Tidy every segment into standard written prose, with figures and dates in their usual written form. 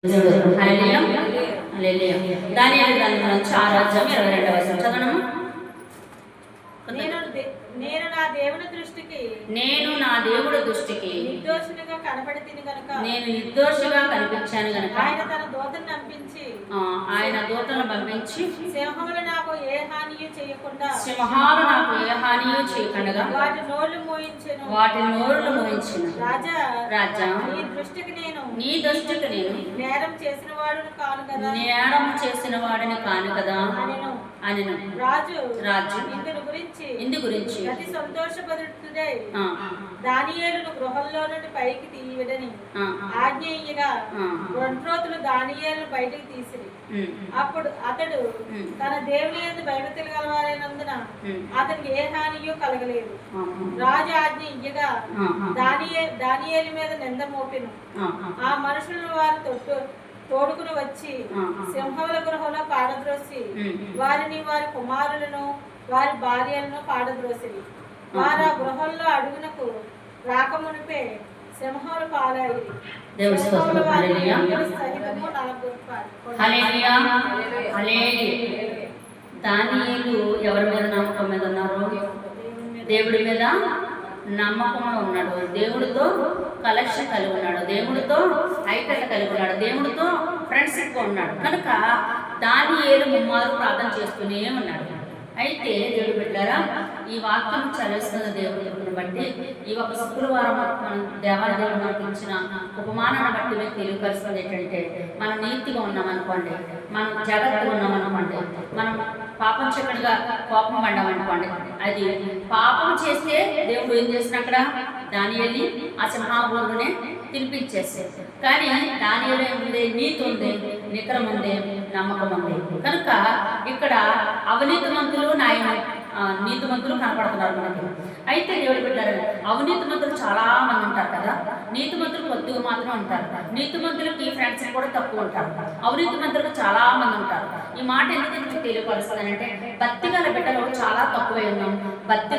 దానియేలు గ్రంథం నుంచి 6:22 చదవనము. నేను నా దేవుడి దృష్టికి నిర్దోషిగా కనబడితిని గనుక నేను నిర్దోషిగా కనిపించాను గనుక ఆయన తన దూతను పంపించి ఆయన దూతలను పంపించి సింహములు నాకు ఏ హానియు చేయకుండా వాటి నోళ్లు మోయించెను. రాజా నీ దృష్టికి నేను నేరం చేసిన వాడిని కాను కదా అని రాజు ఇందు గురించి అతి సంతోషపడుతుడై దానియేలును గృహంలో నుండి పైకి తీయడని ఆజ్ఞేయగా రెండ్రోతులు దానియేలును బయటికి తీసిరి. అప్పుడు అతడు తన దేవుని యందు భయభక్తులు గలవారైనందున అతనికి ఏ హానియో కలగలేదు. రాజు ఆజ్ఞ ఇయ్యగా దానియేలు మీద నింద మోపెను. ఆ మనుషులను వారు తోడుకుని వచ్చి సింహముల గృహంలో పాడద్రోసి వారిని వారి కుమారులను వారి భార్యలను పాడద్రోసిరి. వారు ఆ గృహంలో అడుగునకు రాకమునిపే సింహములు పాలైరి. దానియేలు ఎవరి మీద నమ్మకం మీద ఉన్నారు? దేవుడి మీద నమ్మకంగా ఉన్నాడు. దేవుడితో కలెక్షన్ కలిగి ఉన్నాడు. దేవుడితో ఐక్యత కలిగి ఉన్నాడు. దేవుడితో ఫ్రెండ్షిప్ ఉన్నాడు. కనుక దానియేలు ముమ్మారు ప్రార్థన చేస్తూనే ఉన్నాడు. అయితే దేవుడు బిడ్డారా, ఈ వాక్యం చదివిస్తున్న దేవుడిని బట్టి ఈ ఒక శుక్రవారం మనం దేవాలయంలో మనకు ఇచ్చిన ఉపమానాన్ని బట్టి మీకు తెలియపరుస్తుంది ఏంటంటే, మనం నీతిగా ఉన్నామనుకోండి, మనం జాగ్రత్తగా ఉన్నామనుకోండి, మనం పాపం చక్కడిగా కోపం పడ్డామనుకోండి, అది పాపం చేస్తే దేవుడు ఏం చేసిన అక్కడ దానియేలుని ఆ సింహాసనంలోనే తినిపించేసారు. కానీ దానియేలు ఏముంది? నీతి ఉంది, నికరం ఉంది, నమ్మకం ఉంది. కనుక ఇక్కడ అవినీతిమంతులు నీతిమంతులు కనపడుతున్నారు మనకి. అయితే దేవుడు పెట్టారు, అవినీతిమంతులు చాలా మంది ఉంటారు కదా, నీతిమంతులు కొద్దిగా మాత్రం ఉంటారు. నీతిమంతులకి ఫ్రెండ్స్ కూడా తక్కువ ఉంటారు, అవినీతిమంతులకు చాలా మంది ఉంటారు. ఈ మాట ఎందుకు మీకు తెలియపరుస్తుందంటే, భక్తిగల బిడ్డలు చాలా తక్కువై ఉన్నాం. భక్తి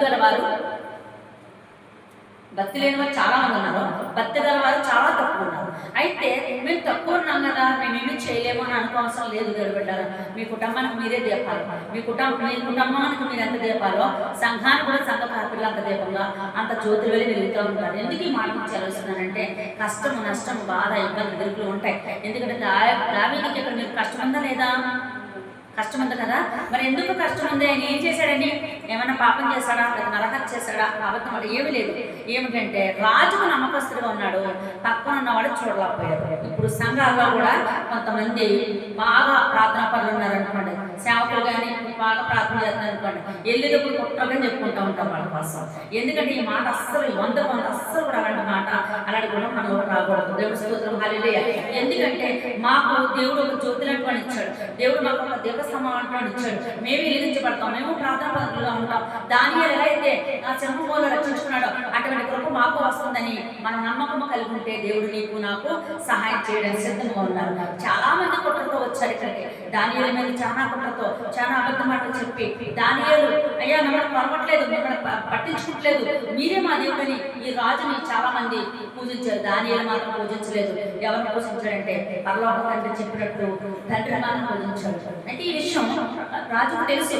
లేని వారు చాలా మంది ఉన్నారు, భక్తి గల వారు చాలా తక్కువ ఉన్నారు. అయితే మేము తక్కువ ఉన్నాం కదా, మేమేమి చేయలేము అని అనుకోవసరం లేదు. గడిపెట్టారు మీ కుటుంబానికి మీరే దీపాలు, మీ కుటుంబానికి మీరు ఎంత దీపాలో సంఘానికి కూడా సంఘ కార్పిలు అంత దీపంగా అంత జ్యోతులు వెళ్ళి వెలుగుతూ ఉంటారు. ఎందుకు ఈ మాట చదివిస్తున్నానంటే, కష్టము నష్టము బాధ ఇబ్బంది ఎదురులు ఉంటాయి. ఎందుకంటే దావీదుకి ఇక్కడ మీకు కష్టం ఉందా లేదా? కష్టం ఉంది కదా. మరి ఎందుకు కష్టం ఉంది? ఆయన ఏం చేశాడని? ఏమైనా పాపం చేశాడా, లేదా నరహత్య చేశాడా? అబద్ధం వాడు ఏమీ లేదు. ఏమిటంటే రాజుకు నమ్మకస్తుడిగా ఉన్నాడు, పక్కన ఉన్నవాడు చూడలేకపోయాడు. ఇప్పుడు సంఘాల్లో కూడా కొంతమంది బాగా ప్రార్థనా పనులు ఉన్నారనుకోండి, సేవకులు కానీ బాగా ప్రార్థన చేస్తున్నారు అనుకోండి, వెళ్ళేటప్పుడు కుట్రగా చెప్పుకుంటూ ఉంటాం వాళ్ళ కోసం. ఎందుకంటే ఈ మాట అస్సలు 100 అస్సలు కూడా అలాంటి మాట అలాంటి కూడా మనలో రాకూడదు. దేవుడి స్తోత్రం హల్లెలూయా. ఎందుకంటే మాకు దేవుడు ఒక జ్యోతిలాంటి ఇచ్చాడు, దేవుడు మాకు ఒక దేవ సమానం ఇచ్చాడు. మేము వెలిగించబడతాం, మేము ప్రార్థన పనులుగా ఉంటాం. దానియేలు ఎలా అయితే ఆ సింహంలో రక్షించుకున్నాడో అటువంటి కృప మాకు వస్తుందని మనం నమ్మకం కలిగి ఉంటే దేవుడు నీకు నాకు సహాయం చేయడానికి సిద్ధంగా ఉన్నారు. చాలా మంది కుట్రతో వచ్చారు ఇక్కడికి. దానియేలు మీద చాలా కుట్రతో చాలా అబద్ధ మాటలు చెప్పి, దానియేలు అయ్యా మిమ్మల్ని పరవట్లేదు, మిమ్మల్ని పట్టించుకోవట్లేదు, మీరే మా దేవుడని ఈ రాజుని చాలా మంది పూజించారు. దానియేలు మాత్రం పూజించలేదు. ఎవరిని పూజించాడంటే పరలోక తండ్రి చెప్పినట్టు తండ్రి మాత్రం పూజించాడు. అయితే ఈ విషయం రాజుకు తెలుసు,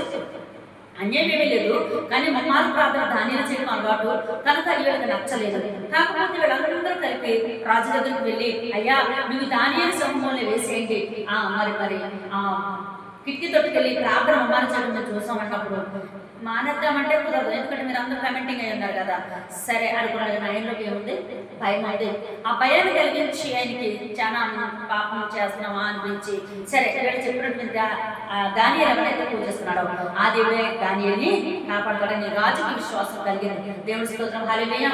అన్యాయమేమీ లేదు. కానీ మమ్మారు ప్రార్థన దానియేలు చేయడం అలవాటు కనుక వీళ్ళకి నచ్చలేదు. కాకపోతే వీళ్ళందరూ కలిపి రాజు దగ్గరికి వెళ్ళి, అయ్యా నువ్వు దానియేలు సమూహంలో వేసేయండి, మరి కిటికీ తొట్టుకెళ్ళి ప్రార్థన మమ్మారు చేయడం మేము చూసామన్నప్పుడు మానేద్దామంటే కుదరదు. ఎందుకంటే మీరు అందరూ కమెంటింగ్ అయి ఉన్నారు కదా. సరే అనుకున్నాడు. ఆయనలోకి ఏముంది? భయం ఉంది. ఆ భయాన్ని కలిగించి ఆయనకి చాలా పాపం చేస్తున్నామా అనిపించి, సరే ఇక్కడ చెప్పినట్టు దానియేలు ఎవరైతే పూజిస్తున్నాడో ఆ దేవుడే దానియేలుని కాపాడతాడని రాజుకి విశ్వాసం కలిగింది. దేవుడి స్తోత్రం హల్లెలూయా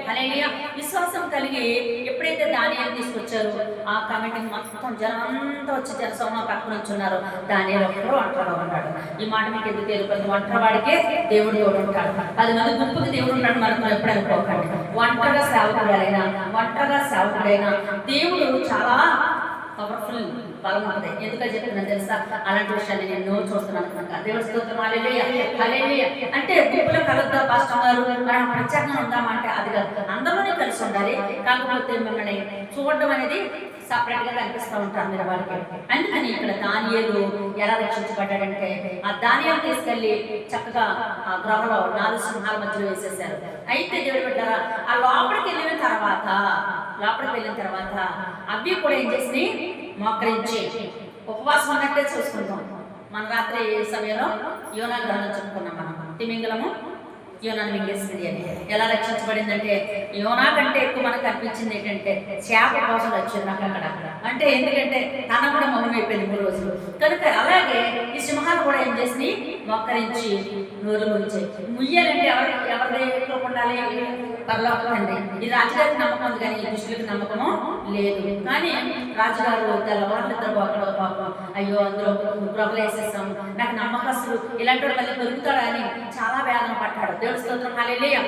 హల్లెలూయా. విశ్వాసం కలిగి ఎప్పుడైతే దానియేలు తీసుకొచ్చారో ఆ కమెంటింగ్ మొత్తం జనం అంతా వచ్చి జనసమూహం పక్కన వచ్చున్నారు. దానియేలు ఒకరు ఒంటరిగా ఉన్నాడు. ఈ మాట మీకు ఎందుకు తెలియదు? ఒంటరివాడికే దేవుడు ఉంటాడు. 10 మంది గుంపుకి దేవుడు ఉన్నాడు మనం ఎప్పుడు అనుకోకండి. ఒంటరిగా సేవకుడైనా దేవుడు చాలా పవర్ఫుల్. బలం ఉంటుంది. ఎందుకని చెప్తున్నాను తెలుసా? అలాంటి విషయాన్ని నేను ఎన్నో చూస్తున్నాను కనుక దేవుడి స్తోత్రం. హల్లెలూయా హల్లెలూయా. అంటే గుంపులో కలుద్దా పాస్టర్ గారు మనం ప్రత్యేకంగా ఉందామంటే అది కాదు, అందరిలోనే కలిసి ఉండాలి. కాకపోతే మిమ్మల్ని చూడడం అనేది సపరేట్ గా కనిపిస్తూ ఉంటారు మీరు వాళ్ళకి. అందుకని ఇక్కడ దానియేలు ఎలా రక్షించబడ్డాడంటే ఆ దానియేలు తీసుకెళ్లి చక్కగా ఆ గృహలో 4 సింహాల మధ్యలో వేసేసారు. అయితే దేవుడు పెట్టారా ఆ లోపలికి వెళ్ళిన తర్వాత అవి కూడా ఏం చేసి మోకరించి ఉపవాసం ఉన్నట్టే చూసుకుంటాం. మన రాత్రి సమయంలో యోనా గ్రహణం చెప్పుకున్నాం. మనం తిమింగలము యోనాను మింగేసింది అని. ఎలా రక్షించబడిందంటే యోనా కంటే ఎక్కువ మనకు అనిపించింది ఏంటంటే చేప కోసం వచ్చింది నాకు అక్కడ. అంటే ఎందుకంటే తన కూడా మౌనం అయిపోయింది 3 రోజులు కనుక. అలాగే ఈ సింహాలు కూడా ఏం చేసి మోకరించి నోరు ముయ్యాలంటే ఎవరి ఉండాలి? పరలోకండి. ఈ రాజుగారికి నమ్మకం ఉంది కానీ ఈ దుష్టులకు నమ్మకము లేదు. కానీ రాజుగారు తెల్లవారులిద్దరు పాపం అయ్యో అందులో ప్రభలు వేసేస్తాం, నాకు నమ్మకస్తులు ఇలాంటి వాడు మళ్ళీ దొరుకుతాడా అని చాలా వేదన పడ్డాడు. దేవుడి స్తోత్రం. హల్లెలూయా.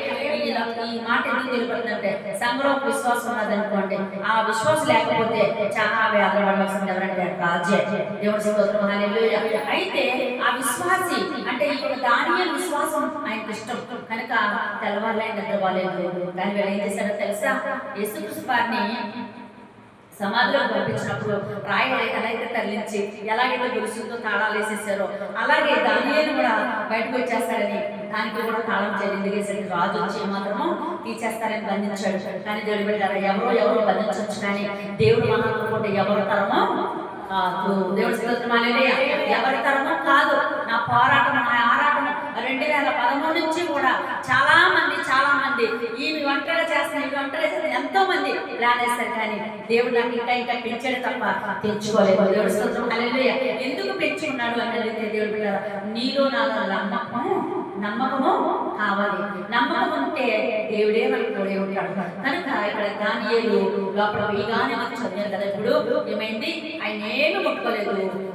ఈ మాట ఎందుకు తెలియబడుతుందంటే సంఘంలో విశ్వాసం ఉన్నదనుకోండి, ఆ విశ్వాసం లేకపోతే చాలా వేదన పడవలసింది ఎవరంటే రాజే. దేవుడి స్తోత్రం. హల్లెలూయా. అయితే ఆ విశ్వాసి అంటే ఈ దానియేలు విశ్వాసం ఆయనకు ఇష్టం కనుక తెల్లవారులైన నిద్రపోలేదు. కానీ వీళ్ళు ఏం చేశారో తెలుసా? యేసుక్రీస్తు వారిని సమాధిలో పంపించినప్పుడు రాయి ఎలాగైతే తరలించి ఎలాగైతే గురుసుతో తాళాలు వేసేసారో అలాగే దానియేలు కూడా బయటకు వచ్చేస్తాడని దానికి కూడా తాళం చెల్లింది. రాజు వచ్చి మాత్రము తీసేస్తారని బంధించాడు. కానీ దేవుడు పెట్టారు ఎవరో బంధించవచ్చు, కానీ దేవుడు మహానుకుంటే ఎవరి తరమో కాదు. దేవుడి స్తోత్రం. హల్లెలూయా. ఎవరి తరమో కాదు. నా పోరాటం నా ఆరాటం 2013 నుంచి కూడా చాలా మంది ఈమె ఒంటరిగా చేస్తున్న ఎంతో మంది ప్లాన్ వేస్తారు, కానీ దేవుడు నాకు ఇంకా పెంచాడు తప్ప తెచ్చుకోలేదు. దేవుడి స్తోత్రం. హల్లెలూయా. ఎందుకు పెంచుకున్నాడు అని అడిగితే దేవుడు నీలో నాలో నమ్మకము కావాలి. నమ్మకం ఉంటే దేవుడే మనకు తోడే ఉంటాడు. కనుక ఇక్కడ దానియేలు లోపల వేగానే చదివారు కదా. ఇప్పుడు ఏమైంది? ఆయన ఏమి ముట్టుకోలేదు.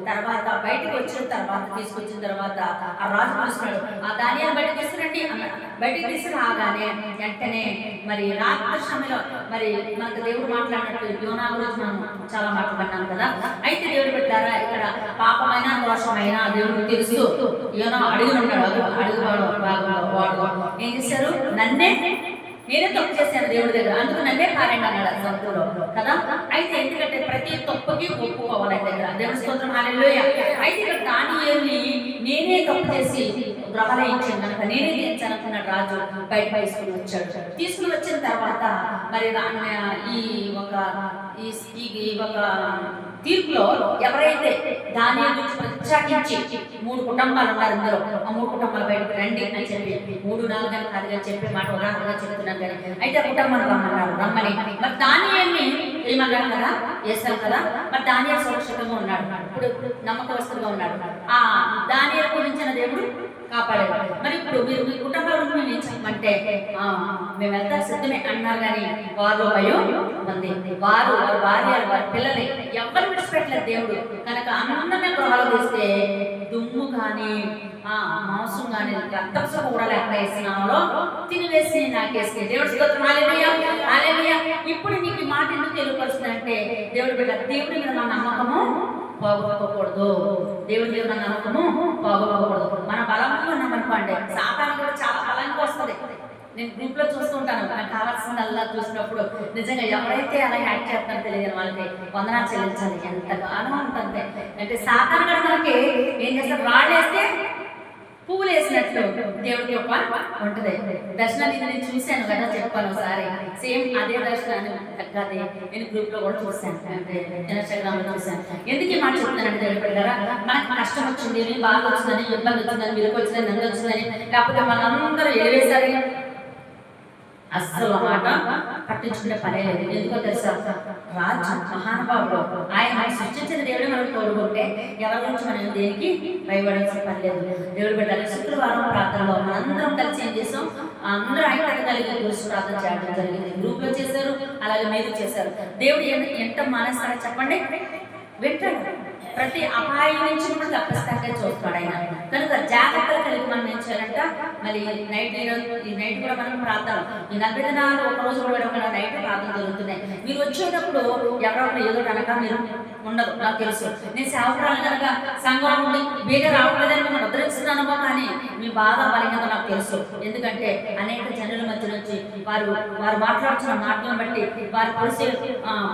తర్వాత బయటకు వచ్చిన తర్వాత తీసుకొచ్చిన తర్వాత ఆ రాజు చూస్తున్నాడు, ఆ దానియేలు బయటకు తీసుకురండి అన్నాడు. బయటకు తీసుకురాగానే వెంటనే మరి రాత్రి సమయంలో మరి మనకు దేవుడు మాట్లాడినట్టు యోనా గురించి మనం చాలా మాట్లాడినాం కదా. అయితే దేవుడు పెట్టారా ఇక్కడ పాపమైన దోషమైన దేవుడు తెలుసు. యోనా అడుగునున్నాడు. వాడు ఏం చేశారు? నేనే తప్పు చేశాను దేవుడి దగ్గర, అందుకు నన్నే పారండి అన్నాడు సంతులో కదా. అయితే ఎందుకంటే ప్రతి తప్పుకి ఒప్పుకోవాలి దగ్గర. దేవుడి స్తోత్రం. హల్లెలూయా. అయితే ఇక్కడ దానియేలుని నేనే తప్పు చేసి గ్రహాలు ఇచ్చాను కనుక నేనే తీర్చాను అనుకున్నాడు రాజు. బయట తీసుకుని వచ్చిన తర్వాత మరి ఈ ఒక తీర్పులో ఎవరైతే దానియేలు ప్రత్యేకించి 3 కుటుంబాలు ఉన్నారు, ఇందులో ఆ 3 కుటుంబాలు బయటకు రండి అని చెప్పి 3, 4 అని కాదుగా చెప్పే మాట ఉదాహరణగా చెప్తున్నాను కానీ అయితే ఆ కుటుంబాలు రమ్మని మరి దానియేలుని ఏమన్నాడు కదా, వేస్తాం కదా. మరి దానియేలు సురక్షితంగా ఉన్నాడు, ఇప్పుడు నమ్మకస్తుగా ఉన్నాడు. ఆ దానియేలు గురించిన దేవుడు కాపాడేవాడు. మరి ఇప్పుడు మీరు మీ కుటుంబాల మేము ఏం చెప్పమంటే మేము వెళ్తా సిద్ధమే అన్నారు, కానీ వారిలో భయం ఉంది. వారి భార్యలు వారి పిల్లల్ని ఎవరు విడిచిపెట్టలేదు దేవుడు కనుక. అందరినీ గృహాలు తీస్తే దుమ్ము కానీ మాంసం కానీ రక్తం కూడా లేక వేసినాలో తినివేసి నాకేస్తే. దేవుడి స్తోత్రం. హల్లెలూయా హల్లెలూయా. ఇప్పుడు నీకు ఈ మాట ఎందుకు తెలియపరుస్తుందంటే దేవుడి బిడ్డ దేవుడి మీద మన నమ్మకము పోగొట్టుకోకూడదు. దేవుడి మీద మన నమ్మకము పోగొట్టుకోకూడదు. మన బలంలో ఉన్నామనుకోండి సాతాను కూడా చాలా బలంగా వస్తుంది. నేను గ్రూప్ లో చూస్తుంటాను, నాకు కావాల్సిందల్లా చూసినప్పుడు నిజంగా ఎవరైతే అలా యాక్ట్ చేస్తారో తెలియని వాళ్ళకి వందనాలు చెల్లించాలి. ఎంతగానో ఉంటుంది. అంటే సాతాను కూడా మనకి ఏం చేస్తారు? రాళ్ళేస్తే పువ్వులు వేసినట్లు దేవుడి యొక్క ఉంటుంది. దర్శనాన్ని నేను చూశాను కదా, చెప్పాను ఒకసారి. సేమ్ అదే దర్శనాన్ని తగ్గదే నేను గ్రూప్ లో కూడా చూశాను, అంటే ఇన్స్టాగ్రామ్ లో చూశాను. ఎందుకు ఈ మాట చెప్తానంటే దేవుడి పెట్టారా, మనకు కష్టం వచ్చింది, బాధ వచ్చిందని, ఇబ్బంది వచ్చిందని, విలువ వచ్చిందని, నంది వచ్చిందని, లేకపోతే మనందరూ ఎలివేశారు, అస్సలు మాట పట్టించుకునే పనే లేదు. ఎందుకో తెలుసా? రాజు మహానుభావుడు, ఆయన సృష్టించిన దేవుడు మనం కోరుకుంటే ఎవరి గురించి మనం దేనికి భయపడాల్సిన పని లేదు. దేవుడు పెట్టాలి. శుక్రవారం ప్రార్థనలో మనందరం కలిసి ఏం చేసాం? అందరూ ఐక్యత కలిగి గురించి ప్రార్థన చేయడం జరిగింది. గ్రూప్ లో చేశారు, అలాగే మీరు చేశారు. దేవుడు ఎంత మానేస్తారో చెప్పండి? వింటాడు. ప్రతి అపాయం నుంచి కూడా తప్పిస్తాకే చూస్తాడు ఆయన. కనుక జాగ్రత్తలు కలిగి మనం ఏం చేయాలంట, మరి ఈ నైట్ కూడా మనం ప్రార్థన, ఈ 40 దినాలు ఒక రోజు కూడా ఒక నైట్ ప్రార్థన జరుగుతున్నాయి. మీరు వచ్చేటప్పుడు ఎవరో ఏదో కనుక మీరు ఉండదు, నాకు తెలుసు. నేను సేవకురాలు కనుక సంఘం నుండి బేగ రావట్లేదని మిమ్మల్ని ఉద్ధరిస్తున్నాను, కానీ మీ బాధ బలంగా నాకు తెలుసు. ఎందుకంటే అనేక జనుల మధ్య నుంచి వారు మాట్లాడుతున్న మాటలను బట్టి, వారు కలిసి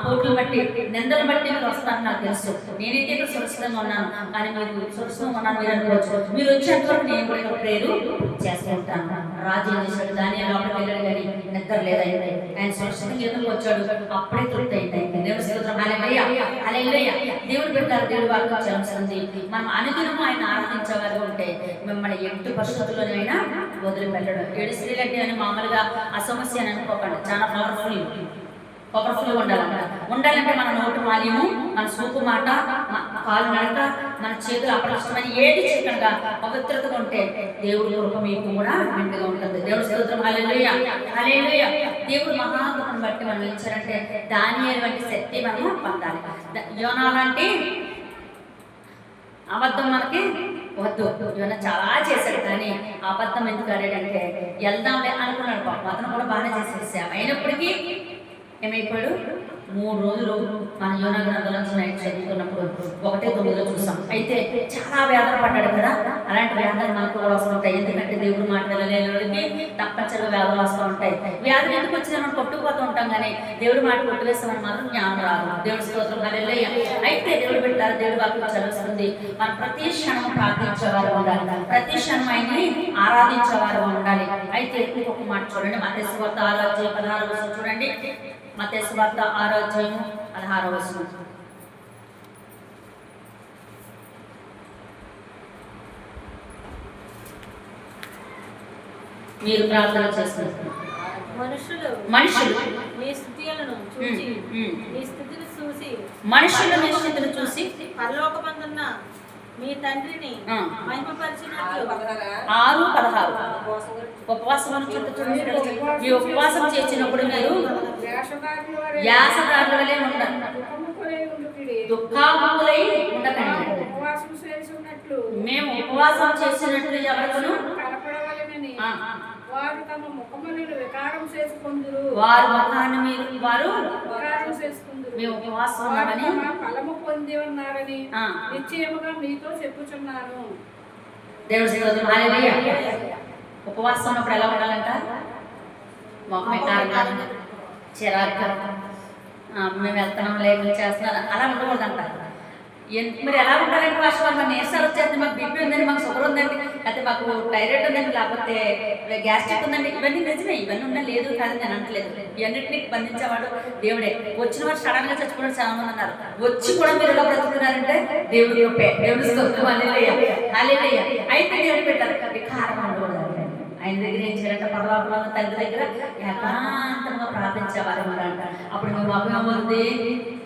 పోట్లు బట్టి, నిందలు బట్టి మీరు వస్తారని నాకు తెలుసు. నేనైతే ఇక్కడ సురక్షితంగా ఉన్నాను, కానీ మీరు సురక్షితంగా ఉన్నాను మీరు అనుకోవచ్చు. మీరు వచ్చేంతవరకు నేను కూడా ఇక్కడ ప్రేరు చేసుకుంటాను. రాజు ఏం చేశాడు, దానియేలు లోపలికి వెళ్ళాడు కానీ నిద్ర లేదైంది. ఆయన సురక్షితంగా ఎదురుకు వచ్చాడు, అప్పుడే తృప్తి అయింది. దేవుడి స్తోత్రం, హల్లెలూయా హల్లెలూయా. దేవుడు పెట్టారు, దేవుడి వాక్యం చేస్తుంది. మనం అనుదినము ఆయన ఆరాధించేవారు ఉంటే మిమ్మల్ని ఎట్టి పరిస్థితుల్లోనైనా వదిలిపెట్టడు. 7 స్త్రీలు అంటే అని మామూలుగా ఆ సమస్య అని అనుకోకండి, చాలా పవర్ఫుల్ ఉండాలంటే మన నోటు మాల్యము, మన సూపు మాట, కాలు నడక, మన చేతులు అపరిష్టమైన ఏది చేయకుండా పవిత్రతగా ఉంటే దేవుడి కృప మీకు కూడా మెండుగా ఉంటుంది. దేవుడి స్తోత్రం, హల్లెలూయా హల్లెలూయా. దేవుడు మహాకృపను బట్టి మనం ఇచ్చారంటే దానియేలు వంటి శక్తి మనం పొందాలి. యోనా లాంటి అబద్ధం మనకి వద్దు. యోనా చాలా చేశాడు, కానీ అబద్ధం ఎందుకు ఆడాడంటే వెళ్దాంలే అనుకున్నాడు. పాపం అతను కూడా బాగానే చేసేసాం. అయినప్పటికీ ఏమైపోయాడు, 3 రోజులు మన యోనా గ్రంథంలో నైట్ చదువుతున్నప్పుడు 1:9 చూసాం. అయితే చాలా వేదన పడ్డాడు కదా. అలాంటి వేదనలు మనకు కూడా వస్తూ ఉంటాయి. ఎందుకంటే దేవుడు మాట్లాడలేనివాడికి తప్పనిసరిగా వేదనలు వస్తూ ఉంటాయి. వ్యాధులు ఎందుకు వచ్చినా మనం కొట్టుకుపోతూ ఉంటాం, కానీ దేవుడు మాట కొట్టువేస్తామని మాత్రం జ్ఞానం రాదు. దేవుడి స్తోత్రం, హల్లెలూయా. అయితే దేవుడు పెట్టారు, దేవుడి వాక్యం చదువుతుంది. మనం ప్రతి క్షణం ప్రార్థించేవారు ఉండాలి, ప్రతి క్షణం ఆయన్ని ఆరాధించేవారు ఉండాలి. అయితే ఇంకొక మాట చూడండి, మత్తయి సువార్త 6:16 చూడండి. మత్తయి సువార్త 6:16. మీరు ప్రార్థన చేస్తున్నారు. మనుషులు మీ స్థితులను చూసి, మీ స్థితిని చూసి, మనుషులు మీ స్థితిని చూసి పరలోకమందున్న మీ తండ్రిని మహిమపరిచినట్లు 6:16 ఉపవాసం చూడండి. మీ ఉపవాసం చేసినప్పుడు మీరు యాసగారుల వలె ఉండాలి, దుఃఖాములై ఉండకండి. మేము ఉపవాసం చేసినట్లు ఎవరికను వారు తమ ముఖములను వికారం చేసుకొందురు, వారు ముఖాన్ని వారు వికారం చేసుకొందురు. మేము ఉపవాసం ఉన్నామని ఫలము పొంది ఉన్నారని నిశ్చయముగా మీతో చెప్పుచున్నాను. దేవుడి స్తోత్రం, హల్లెలూయా. ఉపవాసం ఉన్నప్పుడు ఎలా ఉండాలంట, మొహం వికారంగా, చిరాగ్గా, మేము వెళ్తున్నాం లేక చేస్తున్నాం అలా ఉండకూడదంట. మరి ఎలా ఉంటారంటే భాష మన నీరసాలు వచ్చేస్తే, మాకు బీపీ ఉందండి, మాకు షుగర్ ఉందండి, అయితే మాకు థైరాయిడ్ ఉందండి, లేకపోతే గ్యాస్ట్రిక్ ఉందండి. ఇవన్నీ నిజమే, ఇవన్నీ ఉన్నా లేదు కాదని నేను అనట్లేదు. ఇవన్నింటినీ బంధించేవాడు దేవుడే. వచ్చిన వారు సడన్ గా చచ్చిపోవడం చాలా మంది అన్నారు. వచ్చి కూడా మీరు ఎలా బ్రతుకుతున్నారంటే దేవుడి గొప్పే. దేవుడి స్తోత్రం, హల్లెలూయా హల్లెలూయా. అయితే దేవుడు పెట్టారు వికారం ఉండకూడదు. ఆయన దగ్గర ఏం చేయాలంటే పరలోకంలో తండ్రి దగ్గర ఏకాంతంగా ప్రార్థించేవారు అంట. అప్పుడు మీ ముఖం ఉంది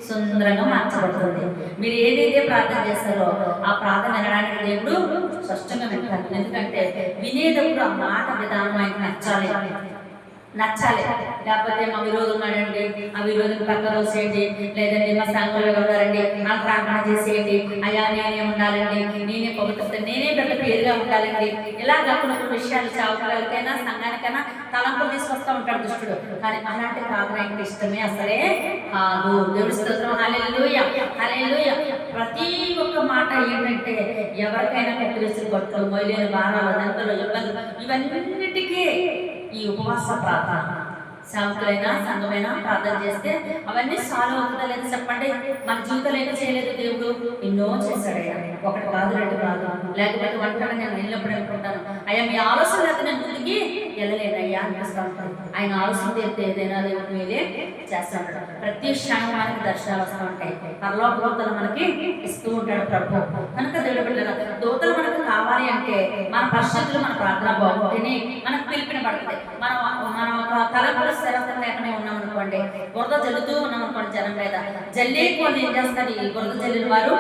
సుందరంగా మార్చబడుతుంది. మీరు ఏదైతే ప్రార్థన చేస్తారో ఆ ప్రార్థన వినడానికి దేవుడు స్పష్టంగా వింటారు. ఎందుకంటే వినేటప్పుడు ఆ మాట విధానం ఆయనకు నచ్చాలి. లేకపోతే మా విరోధం ఉన్నాడండి, ఆ విరోధం పక్క రోజేయండి, లేదండి మా సంఘంలో ఉన్నారండి, నా ప్రార్థన చేసేయండి, అయ్యా నేనే ఉండాలండి, నేనే పవిత్రత, నేనే పెద్ద పేరుగా ఉండాలండి, ఇలాగ కొన్ని విషయాలు చావుకలకైనా సంఘానికైనా తలంపులు తీసుకొస్తూ ఉంటాడు దుష్టుడు. కానీ అలాంటి ప్రార్థన ఆయనకి ఇష్టమే అసలే కాదు. దేవుడి స్తోత్రం, హల్లెలూయా హల్లెలూయా. ప్రతి ఒక్క మాట ఏంటంటే ఎవరికైనా కట్టివేసిన గొట్టలు, మొయ్యలేని భారాలు, దంతలు, ఇబ్బందులు, ఇవన్నిటికీ ఈ ఉపవాస ప్రార్థన శాంతులైనా సంఘమైనా ప్రార్థన చేస్తే అవన్నీ సాల్వ్ అవుతుందా లేదా చెప్పండి. మన జీవితంలో ఏదో చేయలేదు దేవుడు, ఎన్నో చేశాడు. ఒకటి కాదు, 2 కాదు. లేకపోతే ఒంటరిగా నేను వెళ్ళినప్పుడు అనుకుంటాను, అయ్యా మీ ఆలోచన అయితే నేను ముందుకి వెళ్ళలేను అయ్యా అనిపిస్తూ ఉంటాను. ఆయన ఆలోచన తీరితే ఏదైనా దేవుడి మీదే చేస్తూ ఉంటాడు. ప్రతి క్షణం మనకి దర్శనాలు వస్తూ ఉంటాయి. పరలోక దూతలు మనకి ఇస్తూ ఉంటాడు ప్రభు. కనుక దేవుడు బిడ్డలారా, దూతలు మనకు కావాలి అంటే మన పరిస్థితులు, మన ప్రార్థన బాగుంటేనే మనకు పిలిపిన పడుతుంది. మనం ఒక తలపుల స్థిరత్వం లేకనే ఉన్నాం అనుకోండి, బురద జల్లుతూ ఉన్నాం అనుకోండి జనం మీద, జల్లే కొన్ని ఏం చేస్తారు, ఈ బురద జల్లిన వారు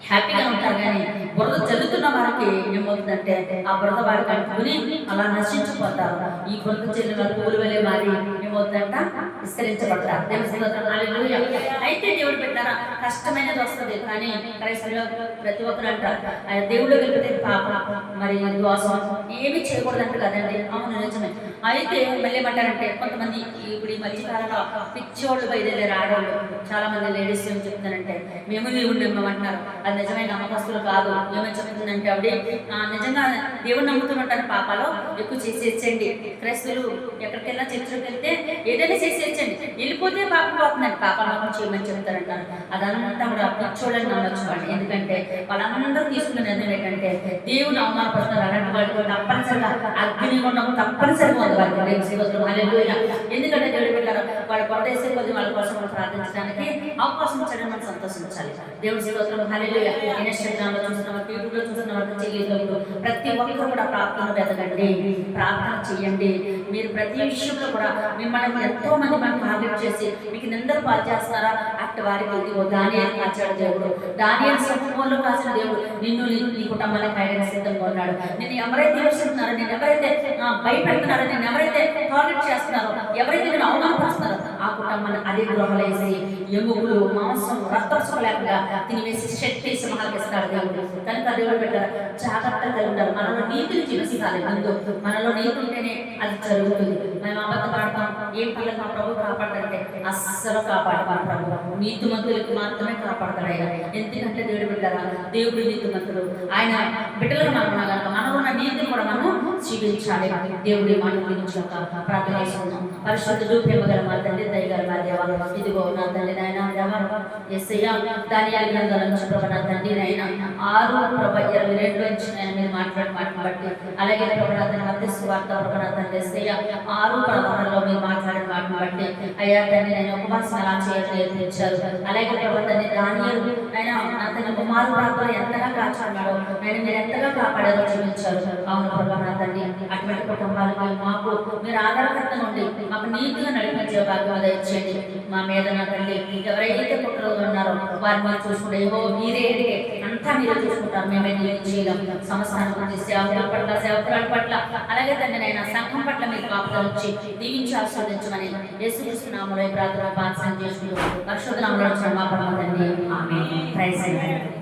హ్యాపీగా ఉంటారు. కానీ బురద చల్లుతున్న వారికి ఏమవుతుందంటే ఆ బురద వారికి అంటుకుని అలా నశించిపోతారు. ఈ బురద చెల్లిన వారు పూలు వెళ్ళే వారి ఏమవుతుందంట విస్తరించబడతారు. దేవుని స్తోత్రం, హల్లెలూయా. అయితే దేవుడు పెట్టారా కష్టమైనది వస్తుంది, కానీ క్రైస్తవులు ప్రతి ఒక్కరు అంటారు దేవుడు వెళ్ళిపోతే పాప మరి దోషం ఏమి చేయకూడదంట కదండి. అవును, నిజమే. అయితే మళ్ళీ ఏమంటారంటే కొంతమంది ఇప్పుడు ఈ మధ్యకాలంలో పిచ్చోళ్ళు బయలుదేరారు ఆడవాళ్ళు. చాలా మంది లేడీస్ ఏం చెప్తున్నారంటే మేము దేవుడిని నమ్మమంటున్నారు. అది నిజమైన నమ్మకస్తులు కాదు. ఏమని చెప్తుందంటే ఆవిడ నిజంగా దేవుడు నమ్ముతుంటారు. పాపాలో ఎక్కువ చేసేచ్చండి. క్రైస్తవులు ఎక్కడికి వెళ్ళినా చర్చలకు వెళ్తే ఏదైనా చేసేచ్చండి, వెళ్ళిపోతే పాపం పోతుందండి. పాపాలను చేయమని చెప్తారంటారు. అదంతా కూడా పిచ్చోళ్ళని నమ్మచ్చు వాళ్ళు. ఎందుకంటే వాళ్ళందరూ తీసుకున్న నిర్ణయం ఏంటంటే దేవుడు అవమానపడుతున్నారు. అలాంటి వాళ్ళు తప్పనిసరిగా అగ్నిగుండం తప్పనిసరిగా ఉంది వాళ్ళకి. దేవుని స్తోత్రం, హల్లెలూయా. ఎందుకంటే దేవుడు పెట్టారు వాళ్ళ పరదేశం కొద్ది వాళ్ళ కోసం ప్రార్థించడానికి అవకాశం ఇచ్చడం మనం సంతోషించాలి. దేవుని స్తోత్రం, హల్లెలూయా. ఇన్స్టాగ్రామ్ లో చూస్తున్న వారు, యూట్యూబ్ లో చూస్తున్న వారు, చెల్లిదండ్రులు ప్రతి ఒక్కరు కూడా ప్రార్థన వెతకండి, ప్రార్థన చేయండి. మీరు ప్రతి విషయంలో కూడా మిమ్మల్ని ఎంతో మంది మనం టార్గెట్ చేసి మీకు నిందలు పాలు చేస్తున్నారా అట్టి వారికి ఇదిగో దానియేలు కాచాడు దేవుడు. దానియేలు సింహంలో కాచిన దేవుడు నిన్ను నీ కుటుంబాన్ని కాయడానికి సిద్ధంగా ఉన్నాడు. నిన్ను ఎవరైతే హింసిస్తున్నారో, నేను ఎవరైతే భయపెడుతున్నారో, నేను ఎవరైతే టార్గెట్ చేస్తున్నారో, ఎవరైతే నేను అవమానపరుస్తున్నారో ఆ కుటుంబాన్ని అదే గృహలో వేసి ఎముకలు మాంసం రక్తరసం లేకుండా తినివేసి శక్తి సింహాలకు ఇస్తాడు దేవుడు. కనుక దేవుడు పెట్టారు జాగ్రత్తగా ఉండాలి. మనలో నీతిని జీవించాలి. ముందు మనలో నీతి ఉంటేనే అది జరుగుతుంది. మేము అబద్ధం ఆడతాం, ఏం పిల్లలు మా ప్రభు కాపాడంటే అస్సలు కాపాడతాను ప్రభు. నీతిమంతులకు మాత్రమే కాపాడతాడు ఆయన. ఎందుకంటే దేవుడు బిడ్డరా, దేవుడు నీతిమంతుడు. ఆయన బిడ్డలుగా మనం కనుక మనలో ఉన్న నీతిని కూడా మనము జీవించాలి. దేవుడి మాట గురించి ప్రార్థన చేసుకున్నాం. పరిశుద్ధుడు, ప్రేమగల మా తండ్రి, దయగల మా దేవ, ఇదిగో నా తండ్రి నాయన దేవ యేసయ్యా, దానియేలు గ్రంథాల నుంచి ప్రభు నా తండ్రి నాయన 6:22 నుంచి నేను మీరు మాట్లాడి మాటను బట్టి, అలాగే ప్రభు నా తండ్రి మత్తయి సువార్త ప్రభు నా తండ్రి యేసయ్యా 6:16లో మీరు మాట్లాడిన మాటను బట్టి అయ్యా తండ్రి నేను ఉపవాసం ఎలా చేయాలని నేర్పించారు. అలాగే ప్రభు తండ్రి దానియేలు నాయన నా తండ్రి కుమారు ప్రాంతంలో ఎంతగా కాచాడు నేను మీరు ఎంతగా కాపాడారో చూపించారు. అవును ప్రభు నా తండ్రి, అటువంటి కుటుంబాలకు మాకు మీరు ఆధారకర్తగా ఉండి మాకు నీతిగా నడిపించే భాగ్యం దయచేయండి. మా మీద నా తండ్రి ఎవరైతే కుట్రలో ఉన్నారో వారిని మీరు చూసుకుంటే మీరే అంతా మీరే చూసుకుంటారు. మేమే చేయలేం. సంస్థానం గురించి సేవకుల పట్ల, సేవకురాల పట్ల, అలాగే తండ్రి నైనా సంఘం పట్ల మీరు కాపుదల వచ్చి దీవించి ఆస్వాదించమని యేసుక్రీస్తు నామములో ప్రార్థన చేసుకుంటూ పరిశుద్ధ నామములో క్షమాపణ పొందండి. ఆమేన్. Praise the lord.